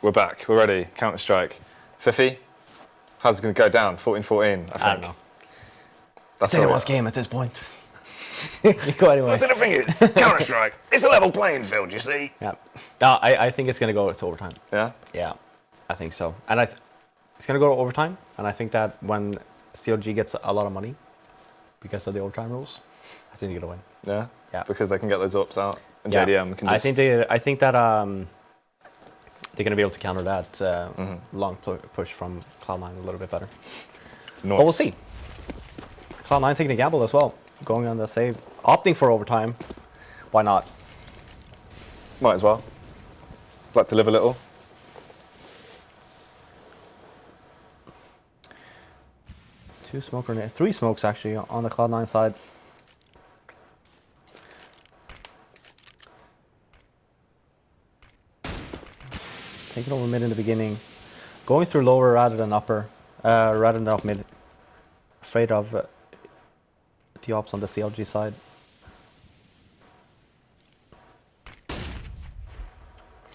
We're back. We're ready. Counter-Strike. Fiffy, how's it going to go down? 14-14, I think. I don't know. That's It's anyone's game at this point. You go anyway. Listen, the thing is, Counter-Strike, it's a level playing field, you see. Yeah. No, I think it's going to go to overtime. Yeah? Yeah, I think so. And it's going to go to overtime. And I think that when CLG gets a lot of money because of the overtime rules, I think they're going to win. Yeah? Yeah. Because they can get those ups out and Yeah. JDM can just... I think that they're going to be able to counter that long push from Cloud9 a little bit better. Nice. But we'll see. Cloud9 taking a gamble as well, going on the save, opting for overtime. Why not? Might as well. Like to live a little. Two smoke grenades, 3 smokes actually on the Cloud9 side. Taking over mid in the beginning, going through lower rather than upper, rather than up mid. Afraid of the ops on the CLG side.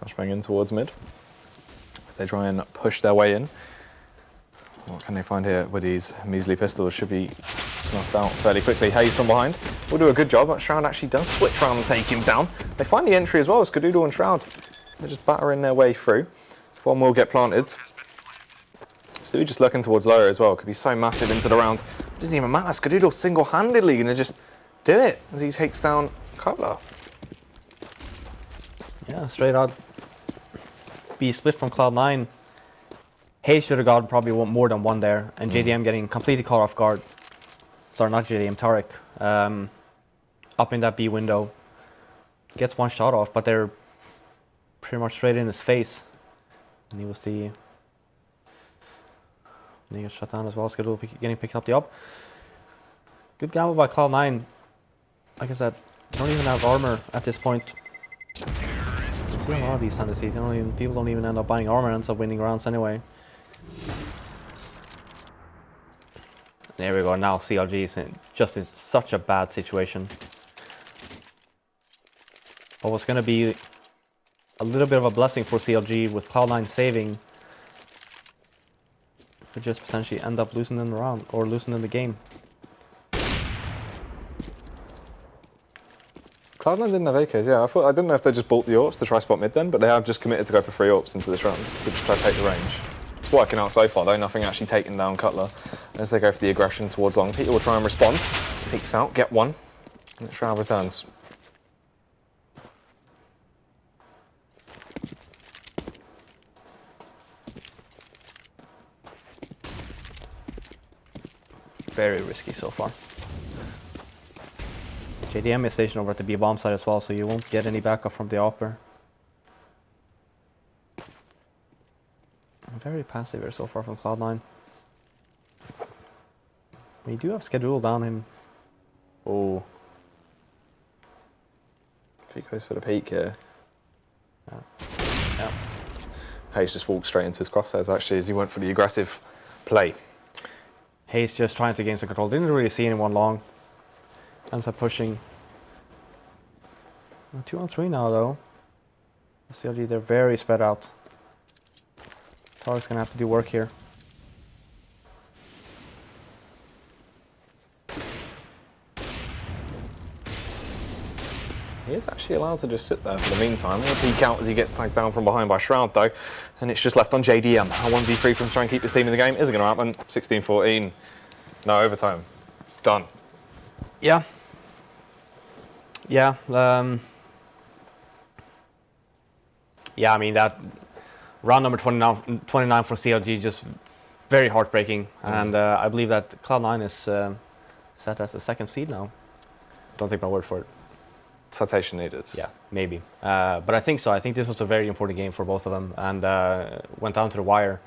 Flashbang in towards mid as they try and push their way in. What can they find here with these measly pistols? Should be snuffed out fairly quickly. hazed from behind will do a good job, but Shroud actually does switch around and take him down. They find the entry as well, Skadoodle and Shroud. They're just battering their way through. One will get planted. Stewie just looking towards lower as well. Could be so massive into the round. It doesn't even matter. Skadoodle single-handedly going to just do it as he takes down Cutler. Yeah, straight out. Be split from Cloud9. hazed should have gotten probably more than one there, and JDM getting completely caught off guard. Sorry, not JDM, Tarik. Up in that B window. Gets one shot off, but they're pretty much straight in his face. And he was the... And he gets shut down as well. Skadoodle getting picked up the up. Good gamble by Cloud9. Like I said, don't even have armor at this point. See a lot of these tendencies. People don't even end up buying armor and ends up winning rounds anyway. There we go. Now CLG is just in such a bad situation. What was going to be a little bit of a blessing for CLG with Cloud9 saving could just potentially end up losing in the round or losing in the game. Cloud9 didn't have AKs, yeah. I didn't know if they just bought the AWPs to try spot mid then, but they have just committed to go for 3 AWPs into this round. Could just try to take the range. It's working out so far though, nothing actually taking down Cutler. As they go for the aggression towards long, Pita will try and respond. Peeks out, get one, and Shroud returns. Very risky so far. JDM is stationed over at the B bomb side as well, so you won't get any backup from the upper. Very passive here so far from Cloud9. We do have Skadoodle down him. Oh. If he goes for the peak here. Yeah. Hayes just walked straight into his crosshairs actually as he went for the aggressive play. hazed just trying to gain some control. Didn't really see anyone long. Ends up pushing. 2-on-3 now though. CLG, they're very spread out. Tarik's gonna have to do work here. He is actually allowed to just sit there for the meantime. He'll peek out as he gets tagged down from behind by Shroud though. And it's just left on JDM. A 1v3 from trying to keep his team in the game. Isn't going to happen. 16-14. No overtime. It's done. Yeah. Yeah. Yeah, I mean, that round number 29 for CLG just very heartbreaking. And I believe that Cloud9 is set as the 2nd seed now. Don't take my word for it. Citation needed. Yeah, maybe. But I think so. I think this was a very important game for both of them and went down to the wire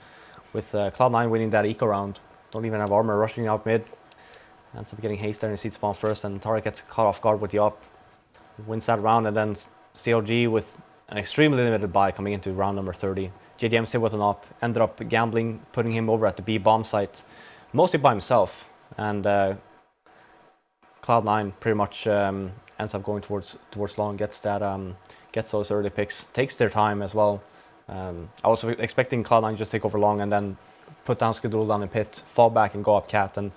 with Cloud9 winning that eco round. Don't even have armor, rushing out mid. Ends up getting hazed there in seed spawn first, and Tarik gets caught off guard with the up. Wins that round, and then CLG with an extremely limited buy coming into round number 30. JDM stayed with an up, ended up gambling, putting him over at the B bomb site, mostly by himself. And Cloud9 pretty much ends up going towards long, gets those early picks, takes their time as well, I was expecting Cloud9 just take over long and then put down Skadoodle down in pit, fall back and go up cat, and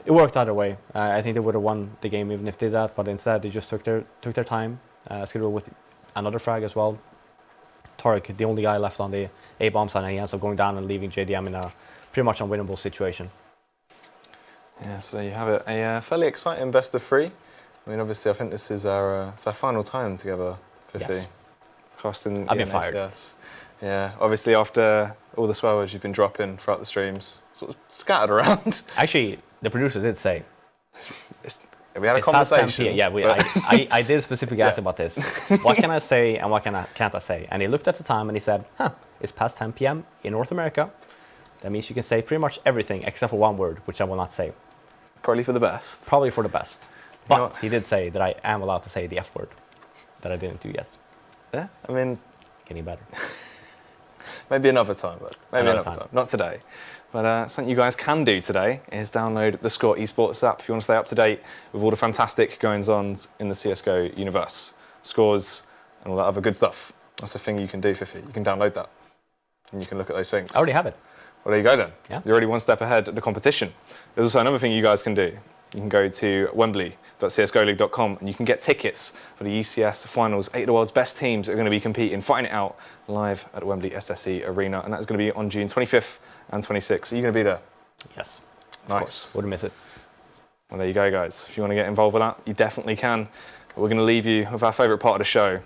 it worked either way. I think they would have won the game even if they did that, but instead they just took their time. Skadoodle with another frag as well. Tarik, the only guy left on the A-bomb side, and he ends up going down and leaving JDM in a pretty much unwinnable situation. Yeah, so there you have it. A fairly exciting best of 3. I mean, obviously, I think this is our final time together, Fiffy. Yes. Hosting I've been ECS. fired. Yeah, obviously after all the swear words you've been dropping throughout the streams, sort of scattered around. Actually, the producer did say. We had a It's past 10 conversation. p.m. Yeah, I did specifically ask about this. What can I say and what can't I say? And he looked at the time and he said, it's past 10 p.m. in North America. That means you can say pretty much everything except for one word, which I will not say. Probably for the best. Probably for the best. But You know, he did say that I am allowed to say the F word that I didn't do yet. yeah, I mean, Getting better. maybe another time, but maybe Another another time. time. Not today. But something you guys can do today is download the Score Esports app if you want to stay up to date with all the fantastic goings-ons in the CSGO universe. Scores and all that other good stuff. That's a thing you can do, Fiffy. You can download that and you can look at those things. I already have it. Well, there you go then. Yeah. You're already one step ahead of the competition. There's also another thing you guys can do. You can go to wembley.csgoleague.com and you can get tickets for the ECS finals. 8 of the world's best teams are going to be competing, fighting it out live at Wembley SSE Arena. And that's going to be on June 25th and 26th. Are you going to be there? Yes. Nice. Wouldn't miss it. Well, there you go, guys. If you want to get involved with that, you definitely can. But we're going to leave you with our favourite part of the show,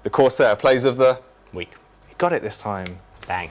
the Corsair Plays of the Week. He got it this time. Bang.